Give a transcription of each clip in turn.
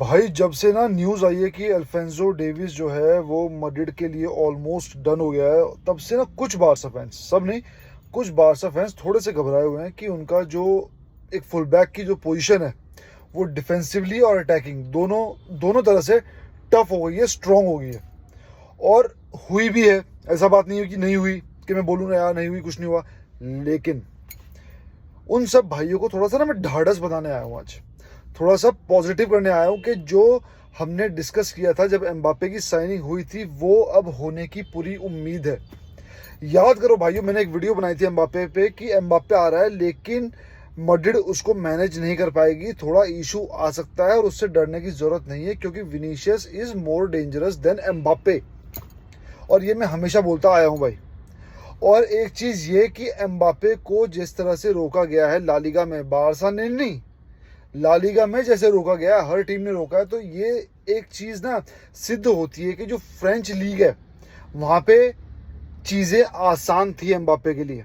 भाई जब से ना न्यूज़ आई है कि अल्फेंसो डेविस जो है वो मैड्रिड के लिए ऑलमोस्ट डन हो गया है, तब से ना कुछ बारसा फैंस, सब नहीं, कुछ बारसा फैंस थोड़े से घबराए हुए हैं कि उनका जो एक फुल बैक की जो पोजीशन है वो डिफेंसिवली और अटैकिंग दोनों दोनों तरह से टफ हो गई है, स्ट्रांग हो गई है। और हुई भी है, ऐसा बात नहीं है कि नहीं हुई, कि मैं बोलूँ ना यार नहीं हुई, कुछ नहीं हुआ। लेकिन उन सब भाइयों को थोड़ा सा ना मैं ढाढ़स बताने आया हूँ आज, थोड़ा सा पॉजिटिव करने आया हूँ कि जो हमने डिस्कस किया था जब एम्बापे की साइनिंग हुई थी वो अब होने की पूरी उम्मीद है। याद करो भाइयों, मैंने एक वीडियो बनाई थी एम्बापे पे कि एम्बापे आ रहा है लेकिन मैड्रिड उसको मैनेज नहीं कर पाएगी, थोड़ा इशू आ सकता है और उससे डरने की जरूरत नहीं है क्योंकि Vinicius is more dangerous than Mbappe. और ये मैं हमेशा बोलता आया हूँ भाई। और एक चीज ये कि एम्बापे को जिस तरह से रोका गया है ला लीगा में, बारसा ने नहीं, ला लीगा में जैसे रोका गया है, हर टीम ने रोका है, तो ये एक चीज ना सिद्ध होती है कि जो फ्रेंच लीग है वहां पे चीजें आसान थी एम्बापे के लिए,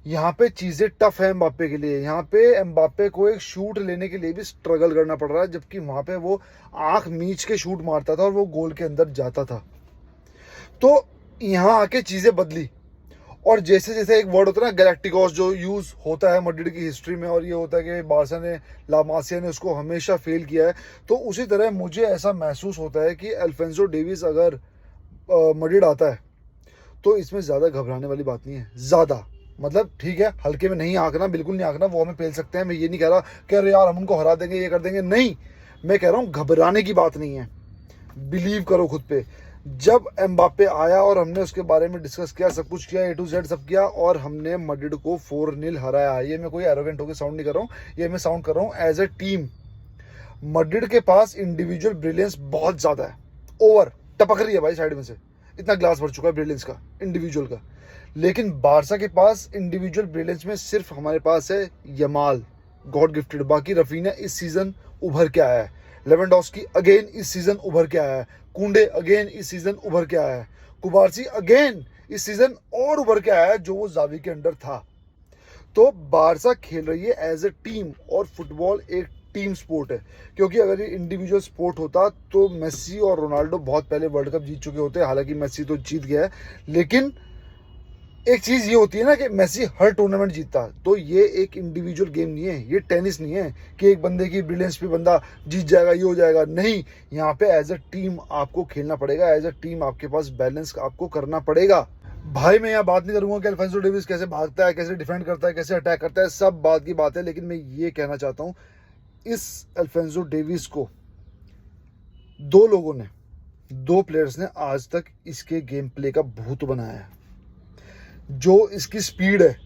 यहाँ पे चीजें टफ है एम्बापे के लिए। यहाँ पे एम्बापे को एक शूट लेने के लिए भी स्ट्रगल करना पड़ रहा है, जबकि वहां पे वो आंख मीच के शूट मारता था और वो गोल के अंदर जाता था। तो यहाँ आके चीजें बदली। और जैसे जैसे एक वर्ड होता है ना गैलेक्टिकोस, जो यूज होता है मैड्रिड की हिस्ट्री में, और ये होता है कि बारसा ने, ला मासिया ने उसको हमेशा फेल किया है, तो उसी तरह मुझे ऐसा महसूस होता है कि अल्फेंसो डेविस अगर मैड्रिड आता है तो इसमें ज़्यादा घबराने वाली बात नहीं है। ज़्यादा मतलब ठीक है, हल्के में नहीं आंकना, बिल्कुल नहीं आंकना, वो हमें पेल सकते हैं। मैं ये नहीं कह रहा कि अरे यार हम उनको हरा देंगे, ये कर देंगे, नहीं, मैं कह रहा हूँ घबराने की बात नहीं है। बिलीव करो खुद पे। जब एम्बापे आया और हमने उसके बारे में डिस्कस किया, सब कुछ किया, A to Z सब किया, और हमने मैड्रिड को 4-0 हराया। ये मैं कोई एरोगेंट होकर साउंड नहीं कर रहा हूँ, ये मैं साउंड कर रहा हूँ एज ए टीम। मैड्रिड के पास इंडिविजुअल ब्रिलियंस बहुत ज्यादा है, ओवर टपक रही है भाई साइड में से, इतना ग्लास भर चुका है ब्रिलियंस का, इंडिविजुअल का। लेकिन बारसा के पास इंडिविजुअल ब्रिलियंस में सिर्फ हमारे पास है यमाल, गॉड गिफ्टेड। बाकी रफीना इस सीजन उभर के आया है, लेवेंडोस्की अगेन इस सीजन उभर के आया है, कुंडे अगेन इस सीजन उभर के आया है, कुबारसी अगेन इस सीजन और उभर के आया है जो वो जावी के अंडर था। तो बारसा खेल रही है एज ए टीम, और फुटबॉल एक टीम स्पोर्ट है। क्योंकि अगर ये इंडिविजुअल स्पोर्ट होता तो मेसी और रोनाल्डो बहुत पहले वर्ल्ड कप जीत चुके होते। हालांकि मेसी तो जीत गया है, लेकिन एक चीज ये होती है ना कि मेसी हर टूर्नामेंट जीतता, तो ये एक इंडिविजुअल गेम नहीं है, ये टेनिस नहीं है कि एक बंदे की ब्रिलियंस पे बंदा जीत जाएगा, ये हो जाएगा, नहीं। यहाँ पे एज अ टीम आपको खेलना पड़ेगा, एज अ टीम आपके पास बैलेंस आपको करना पड़ेगा। भाई मैं यहाँ बात नहीं करूंगा कि अल्फेंसो डेविस कैसे भागता है, कैसे डिफेंड करता है, कैसे अटैक करता है, सब बात की बात है। लेकिन मैं ये कहना चाहता हूँ, इस अल्फेंसो डेविस को दो लोगों ने, दो प्लेयर्स ने आज तक इसके गेम प्ले का भूत बनाया है। जो इसकी स्पीड है,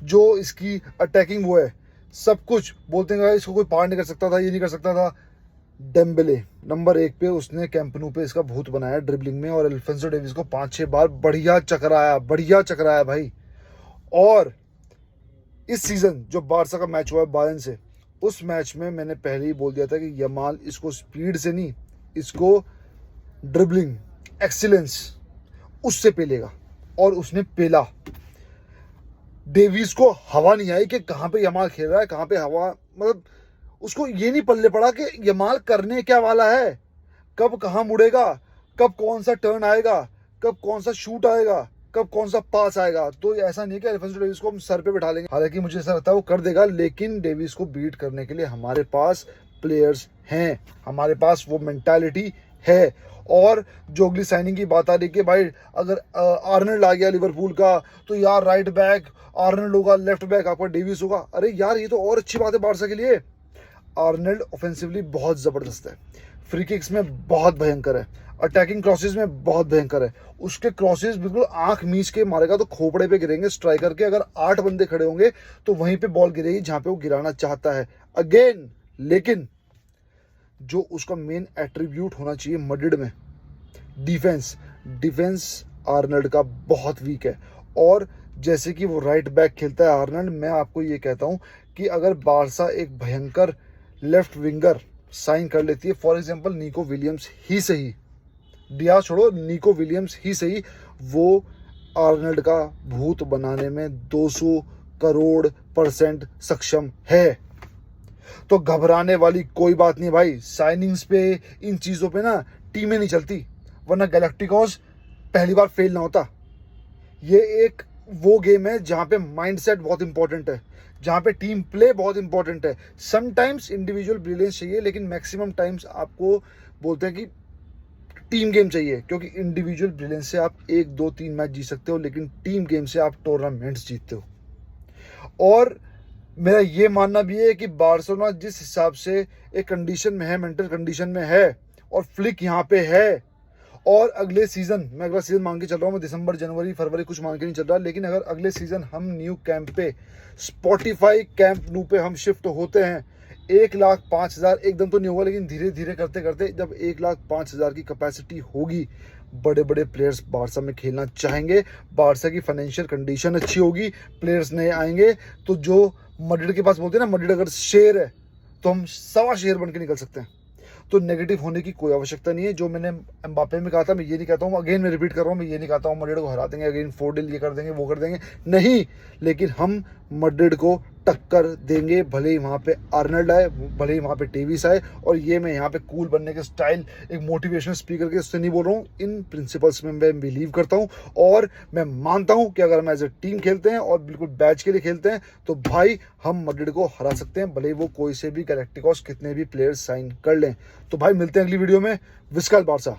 जो इसकी अटैकिंग वो है, सब कुछ बोलते हैं इसको कोई पार नहीं कर सकता था, ये नहीं कर सकता था। डेम्बेले नंबर 1 पे, उसने कैंप नु पे इसका भूत बनाया ड्रिबलिंग में, और अल्फेंसो डेविस को 5-6 बार बढ़िया चकराया भाई। और इस सीजन जो बारसा का मैच हुआ है बायर्न से, उस मैच में मैंने पहले ही बोल दिया था कि यमाल इसको स्पीड से नहीं, इसको ड्रिबलिंग एक्सीलेंस उससे पेलेगा, और उसने पेला। डेविस को हवा नहीं आई कि कहाँ पे यमाल खेल रहा है, कहाँ पे हवा, मतलब उसको ये नहीं पल्ले पड़ा कि यमाल करने क्या वाला है, कब कहाँ मुड़ेगा, कब कौन सा टर्न आएगा, कब कौन सा शूट आएगा, कब कौन सा पास आएगा। तो ऐसा नहीं है कि अल्फेंसो डेविस को हम सर पे बिठा लेंगे, हालांकि मुझे ऐसा लगता है वो कर देगा, लेकिन डेविस को बीट करने के लिए हमारे पास प्लेयर्स हैं, हमारे पास वो मेंटालिटी है। और जो अगली साइनिंग की बात आ रही है भाई, अगर आर्नल्ड आ गया लिवरपूल का, तो यार राइट बैक आर्नल्ड होगा, लेफ्ट बैक आपका डेविस होगा। अरे यार ये तो और अच्छी बात है बारसा के लिए। आर्नल्ड ऑफेंसिवली बहुत ज़बरदस्त है, फ्री किक्स में बहुत भयंकर है, अटैकिंग क्रॉसेज में बहुत भयंकर है। उसके क्रॉसेज बिल्कुल आंख मीच के मारेगा तो खोपड़े पे गिरेंगे स्ट्राइकर के। अगर 8 बंदे खड़े होंगे तो वहीं पे बॉल गिरेगी जहां पे वो गिराना चाहता है अगेन। लेकिन जो उसका मेन एट्रीब्यूट होना चाहिए मैड्रिड में, डिफेंस आर्नल्ड का बहुत वीक है। और जैसे कि वो राइट बैक खेलता है आर्नल्ड, मैं आपको ये कहता हूं कि अगर बारसा एक भयंकर लेफ्ट विंगर साइन कर लेती है, फॉर एग्जांपल निको विलियम्स ही सही, डियास छोड़ो, निको विलियम्स ही सही, वो आर्नल्ड का भूत बनाने में 200 करोड़ % सक्षम है। तो घबराने वाली कोई बात नहीं भाई। साइनिंग्स पे, इन चीज़ों पे ना टीमें नहीं चलती, वरना गैलेक्टिकोस पहली बार फेल ना होता। ये एक वो गेम है जहाँ पे माइंडसेट बहुत इंपॉर्टेंट है, जहाँ पे टीम प्ले बहुत इंपॉर्टेंट है। समटाइम्स इंडिविजुअल ब्रिलियंस चाहिए, लेकिन मैक्सिमम टाइम्स आपको बोलते हैं कि टीम गेम चाहिए, क्योंकि इंडिविजुअल ब्रिलियंस से आप 1 2 3 मैच जीत सकते हो, लेकिन टीम गेम से आप टूर्नामेंट्स जीतते हो। और मेरा ये मानना भी है कि बार्सिलोना जिस हिसाब से एक कंडीशन में है, मेंटल कंडीशन में है, और फ्लिक यहाँ पे है, और अगले सीजन, मैं अगला सीजन मान के चल रहा हूँ, मैं दिसंबर जनवरी फरवरी कुछ मान के नहीं चल रहा, लेकिन अगर अगले सीजन हम न्यू कैंप पे, स्पॉटिफाई कैंप न्यू पे हम शिफ्ट होते हैं, 1,05,000 एकदम तो नहीं होगा, लेकिन धीरे धीरे करते करते जब 1,05,000 की कैपेसिटी होगी, बड़े बड़े प्लेयर्स बारसा में खेलना चाहेंगे। बारसा की फाइनेंशियल कंडीशन अच्छी होगी, प्लेयर्स नए आएंगे, तो जो मड्रिड के पास बोलते हैं ना, मड्रिड अगर शेर है तो हम 1.25 शेर बन के निकल सकते हैं। तो नेगेटिव होने की कोई आवश्यकता नहीं है। जो मैंने एम्बापे में कहा था, मैं ये नहीं कहता हूँ, अगेन मैं रिपीट कर रहा हूँ, मैं ये नहीं कहता हूँ मड्रिड को हरा देंगे, अगेन 4 डील ये कर देंगे वो कर देंगे, नहीं। लेकिन हम मड्रिड को टक्कर देंगे, भले ही वहाँ पे आर्नल्ड आए, भले ही वहाँ पे डेविस आए। और ये मैं यहाँ पे कूल बनने के स्टाइल, एक मोटिवेशनल स्पीकर के उससे नहीं बोल रहा हूँ, इन प्रिंसिपल्स में मैं बिलीव करता हूँ। और मैं मानता हूँ कि अगर हम एज ए टीम खेलते हैं और बिल्कुल बैच के लिए खेलते हैं, तो भाई हम मड्रिड को हरा सकते हैं, भले ही वो कोई से भी गैलेक्टिकोस कितने भी प्लेयर्स साइन कर लें। तो भाई मिलते हैं अगली वीडियो में। विस्काल बारसा।